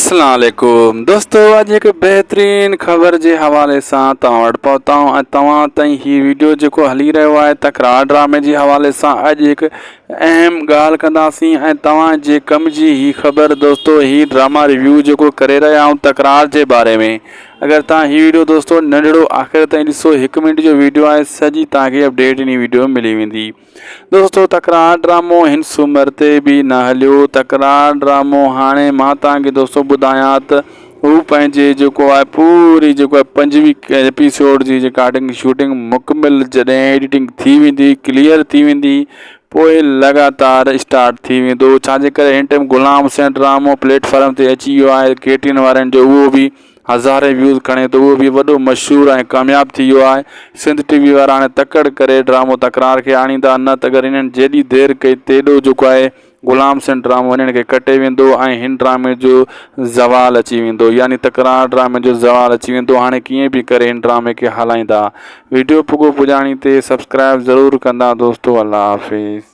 अस्सलाम वालेकुम दोस्तों, आज एक बेहतरीन खबर के हवाले से तव्हां वटि पहुता तव्हां ताईं ही वीडियो जो हली रहो है तकरार ड्रामे के हवाले से अज एक अहम गाल कंदासीं तव्हां जे कम की ही खबर दोस्तों ही ड्रामा रिव्यू जो करे रहा हूँ तकरार के बारे में। अगर तव्हां ही वीडियो दोस्तों नंढड़ो आखिर ताईं ॾिसो, 1 मिनट जो वीडियो है, सजी तव्हांखे अपडेट इन वीडियो में मिली वेंदी। दोस्तों तकरार ड्रामो हिन सूमर ते भी न हलियो। तकरार ड्रामो हाणे मां तव्हांखे दोस्तों ॿुधायां त हू पंहिंजे जेको आहे पूरी जेको आहे 5वीं एपिसोड जी जेका शूटिंग मुकमिल जॾहिं एडिटिंग थी वेंदी, क्लियर थी वेंदी, पोइ लगातार स्टार्ट थी वेंदो। छाजे करे हिन टाइम गुलाम हुसैन ड्रामो प्लेटफॉर्म ते अची वियो आहे। KTN वारनि जो उहो भी हज़ारे व्यूज़ खणे तो, उहो भी वॾो मशहूर ऐं कामयाब थी वियो आहे। सिंध TV वारा हाणे तकड़ करे ड्रामो तकरार खे आणींदा, न त अगरि इन्हनि जेॾी देरि कई तेॾो जेको आहे गुलाम हुसैन ड्रामो इन्हनि खे कटे वेंदो ऐं हिन ड्रामे जो ज़वाल अची वेंदो, यानी तकरार ड्रामे जो ज़वाल अची वेंदो। हाणे कीअं भी करे हिन ड्रामे खे हलाईंदा। वीडियो पुॻो पुॼाणी ते सब्सक्राइब ज़रूर कंदा दोस्तों। अल्लाह हाफ़िज़।